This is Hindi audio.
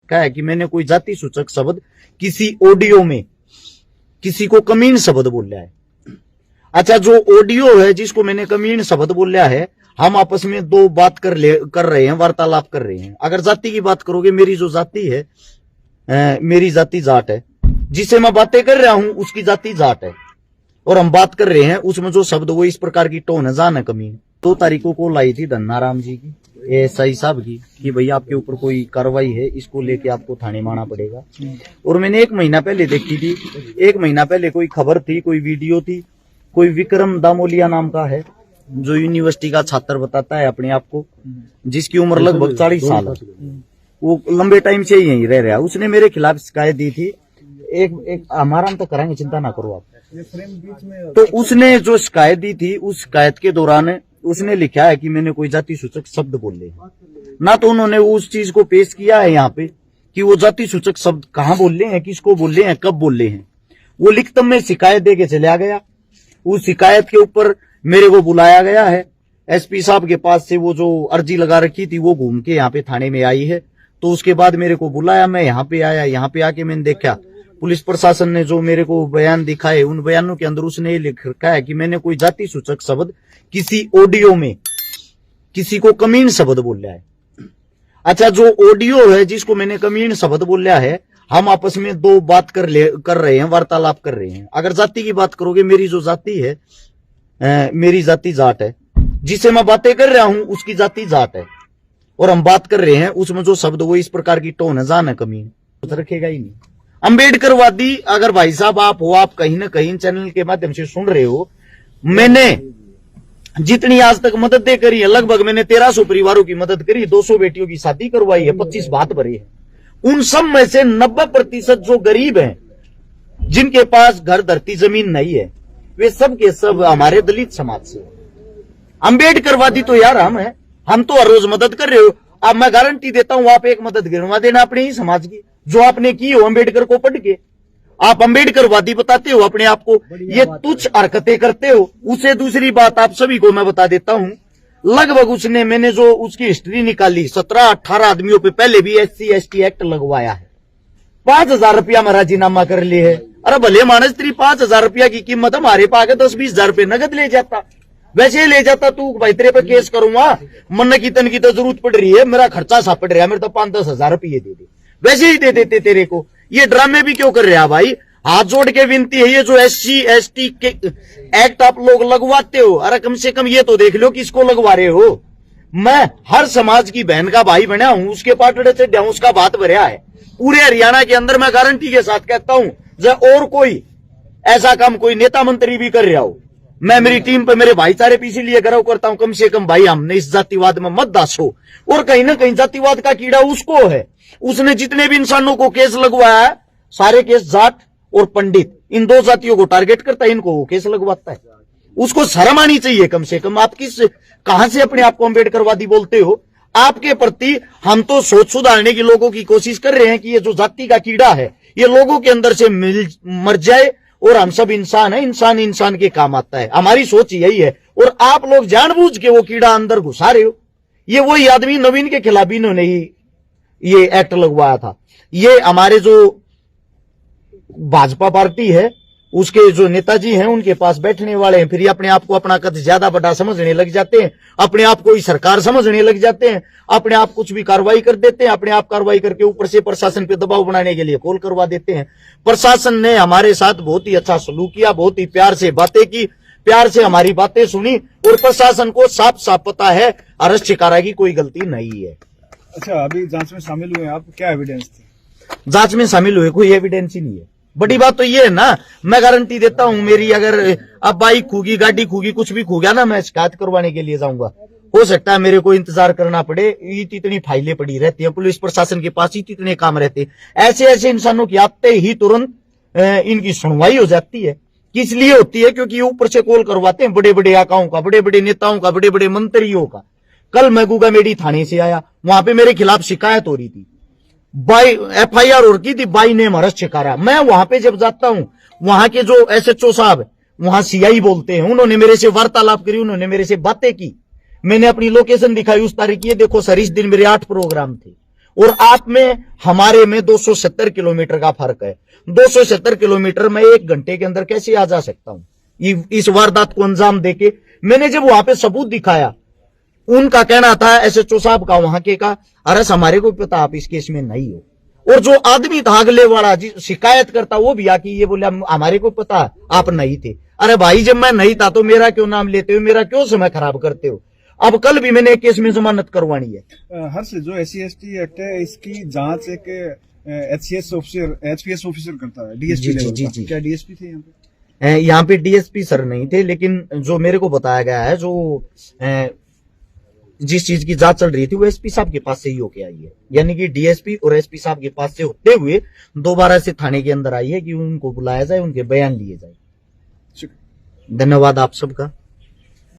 कहा है कि मैंने कोई जाति सूचक शब्द किसी ऑडियो में किसी को कमीन शब्द बोला है। अच्छा, जो ऑडियो है जिसको मैंने कमीन शब्द बोला है, हम आपस में दो बात कर रहे हैं, वार्तालाप कर रहे हैं। अगर जाति की बात करोगे, मेरी जो जाति है, मेरी जाति जाट है, जिससे मैं बातें कर रहा हूं उसकी जाति जाट है, और हम बात कर रहे हैं उसमें जो शब्द वो इस प्रकार की टोन है, जान है कमीन। 2 तारीखों को लाई थी धन्नाराम जी की, एएसआई साहब की, कि भैया आपके ऊपर कोई कार्रवाई है, इसको लेके आपको थाने में आना पड़ेगा। और मैंने 1 महीना पहले देखी थी, 1 महीना पहले कोई खबर थी, कोई वीडियो थी, कोई विक्रम दामोलिया नाम का है, जो यूनिवर्सिटी का छात्र बताता है अपने आप को, जिसकी उम्र लगभग 40 साल है, वो लंबे टाइम से यहीं रह रहा है। उसने मेरे खिलाफ शिकायत दी थी। एक हमारा तो कराएंगे, चिंता ना करो आप। तो उसने जो शिकायत दी थी, उस शिकायत के दौरान उसने लिखा है कि मैंने कोई जाति सूचक शब्द बोले ना, तो उन्होंने उस चीज को पेश किया है यहाँ पे कि वो जाति सूचक शब्द कहाँ बोले हैं, किसको बोले हैं, कब बोले हैं। वो लिखित में शिकायत दे के चला गया। उस शिकायत के ऊपर मेरे को बुलाया गया है एसपी साहब के पास से। वो जो अर्जी लगा रखी थी वो घूम के यहाँ पे थाने में आई है। तो उसके बाद मेरे को बुलाया, मैं यहाँ पे आया। यहाँ पे आके मैंने देखा पुलिस प्रशासन ने जो मेरे को बयान दिखाए, उन बयानों के अंदर उसने ये लिख रखा है कि मैंने कोई जाति सूचक शब्द किसी ऑडियो में किसी को कमीन शब्द बोला है। अच्छा, जो ऑडियो है जिसको मैंने कमीन शब्द बोला है, हम आपस में दो बात कर रहे हैं, वार्तालाप कर रहे हैं। अगर जाति की बात करोगे, मेरी जो जाति है, मेरी जाति जाट है, जिससे मैं बातें कर रहा हूं उसकी जाति जाट है, और हम बात कर रहे हैं उसमें जो शब्द वो इस प्रकार की टोन है, जान है कमीन, तो रखेगा ही नहीं। अम्बेडकरवादी अगर भाई साहब आप हो, आप कहीं ना कहीं चैनल के माध्यम से सुन रहे हो, मैंने जितनी आज तक मददें करी है, लगभग मैंने 1300 परिवारों की मदद करी, 200 बेटियों की शादी करवाई है, 25 बात भरी है। उन सब में से 90% जो गरीब हैं, जिनके पास घर धरती जमीन नहीं है, वे सब के सब हमारे दलित समाज से। अम्बेडकरवादी तो यार हम तो हर रोज मदद कर रहे हो। अब मैं गारंटी देता हूं, आप एक मदद गिनवा देना अपने ही समाज की, जो आपने की हो अम्बेडकर को पढ़ के। आप अम्बेडकरवादी बताते हो अपने आप को, ये तुच्छ हरकतें करते हो। उसे दूसरी बात आप सभी को मैं बता देता हूं, लगभग उसने, मैंने जो उसकी हिस्ट्री निकाली, 17-18 आदमियों पे पहले भी SC/ST एक्ट लगवाया है। 5,000 रुपया में राजीनामा कर लिए है। अरे भले मानस, तेरी 5,000 रुपया की कीमत हमारे पास 10-20 हजार रुपये नगद ले जाता, वैसे ही ले जाता तू, भाई तेरे पे केस करूंगा, मन की तन की तो जरूरत पड़ रही है, मेरा खर्चा सा पड़ रहा है, मेरे तो 5-10 हजार रुपये दे दे, वैसे ही दे देते तेरे को। ये ड्रामे भी क्यों कर रहे हैं भाई? हाथ जोड़ के विनती है, ये जो SC/ST के एक्ट आप लोग लगवाते हो, अरे कम से कम ये तो देख लो किसको लगवा रहे हो। मैं हर समाज की बहन का भाई बना हूं, उसके पाटड़े से डाउस का बात भरा है। पूरे हरियाणा के अंदर मैं गारंटी के साथ कहता हूं, जब और कोई ऐसा काम कोई नेता मंत्री भी कर रहा हो, मैं मेरी टीम पे मेरे भाईचारे पे इसीलिए गर्व करता हूं, कम से कम भाई हमने इस जातिवाद में मत दासो। और कहीं ना कहीं जातिवाद का कीड़ा उसको है, उसने जितने भी इंसानों को केस लगवाया है, सारे केस जाट और पंडित, इन 2 जातियों को टारगेट करता है, इनको वो केस लगवाता है। उसको शर्म आनी चाहिए कम से कम। आप कहां से अपने आप को अम्बेडकरवादी बोलते हो? आपके प्रति हम तो सोच सुधारने की लोगों की कोशिश कर रहे हैं कि ये जो जाति का कीड़ा है ये लोगों के अंदर से मर जाए, और हम सब इंसान है, इंसान इंसान के काम आता है। हमारी सोच यही है, और आप लोग जानबूझ के वो कीड़ा अंदर घुसा रहे हो। ये वही आदमी नवीन के खिलाफ इन्होंने ही ये एक्ट लगवाया था। ये हमारे जो भाजपा पार्टी है उसके जो नेताजी हैं उनके पास बैठने वाले हैं, फिर ये अपने आप को अपना कद ज्यादा बड़ा समझने लग जाते हैं, अपने आप को ही सरकार समझने लग जाते हैं, अपने आप कुछ भी कार्रवाई कर देते हैं, अपने आप कार्रवाई करके ऊपर से प्रशासन पे दबाव बनाने के लिए कॉल करवा देते हैं। प्रशासन ने हमारे साथ बहुत ही अच्छा सलूक किया, बहुत ही प्यार से बातें की, प्यार से हमारी बातें सुनी, और प्रशासन को साफ साफ पता है अरेस्ट शिकारा की कोई गलती नहीं है। अच्छा, अभी जांच में शामिल हुए आप, क्या एविडेंस थी? जांच में शामिल हुए कोई एविडेंस ही नहीं है। बड़ी बात तो ये है ना, मैं गारंटी देता हूं, मेरी अगर अब बाइक खूगी, गाड़ी खूगी, कुछ भी खो गया ना, मैं शिकायत करवाने के लिए जाऊंगा। हो सकता है मेरे को इंतजार करना पड़े, इतनी फाइलें पड़ी रहती हैं, पुलिस प्रशासन के पास इतने काम रहते हैं। ऐसे इंसानों की आते ही तुरंत इनकी सुनवाई हो जाती है। किस लिए होती है? क्योंकि ऊपर से कॉल करवाते हैं बड़े बड़े आकाओं का, बड़े बड़े नेताओं का, बड़े बड़े मंत्रियों का। कल मैं गुगामेडी थाने से आया, वहां पे मेरे खिलाफ शिकायत हो रही थी, FIR हो रही थी, बाई नेम अरेस्ट शिकारा। मैं वहां पे जब जाता हूं, वहां के जो SHO साहब, वहां CI बोलते हैं, उन्होंने मेरे से वार्तालाप करी, उन्होंने मेरे से बातें की, मैंने अपनी लोकेशन दिखाई उस तारीख की, देखो सर इस दिन मेरे 8 प्रोग्राम थे। और आप में हमारे में 270 किलोमीटर का फर्क है। 270 किलोमीटर में 1 घंटे के अंदर कैसे आ जा सकता हूं इस वारदात को अंजाम देके। मैंने जब वहां पे सबूत दिखाया, उनका कहना था एसएचओ साहब का वहां के का, अरे हमारे को पता आप इस केस में नहीं हो। और जो आदमी था अगले वाला जी शिकायत करता, वो भी आके ये बोला हमारे को पता आप नहीं थे। अरे भाई जब मैं नहीं था तो मेरा क्यों नाम लेते हो, मेरा क्यों समय खराब करते हो। अब कल भी मैंने एक केस में जमानत करवानी है। हर्ष, जो SC/ST एक्ट है इसकी जांच एक HCS ऑफिसर HPS ऑफिसर करता है, DSP लेवल का। क्या DSP थे यहाँ पे? यहाँ पे DSP सर नहीं थे, लेकिन जो मेरे को बताया गया है, जो जिस चीज की जांच चल रही थी वो SP साहब के पास से ही होके आई है। यानी कि DSP और SP साहब के पास से होते हुए दोबारा से थाने के अंदर आई है कि उनको बुलाया जाए, उनके बयान लिए जाए। धन्यवाद आप सबका।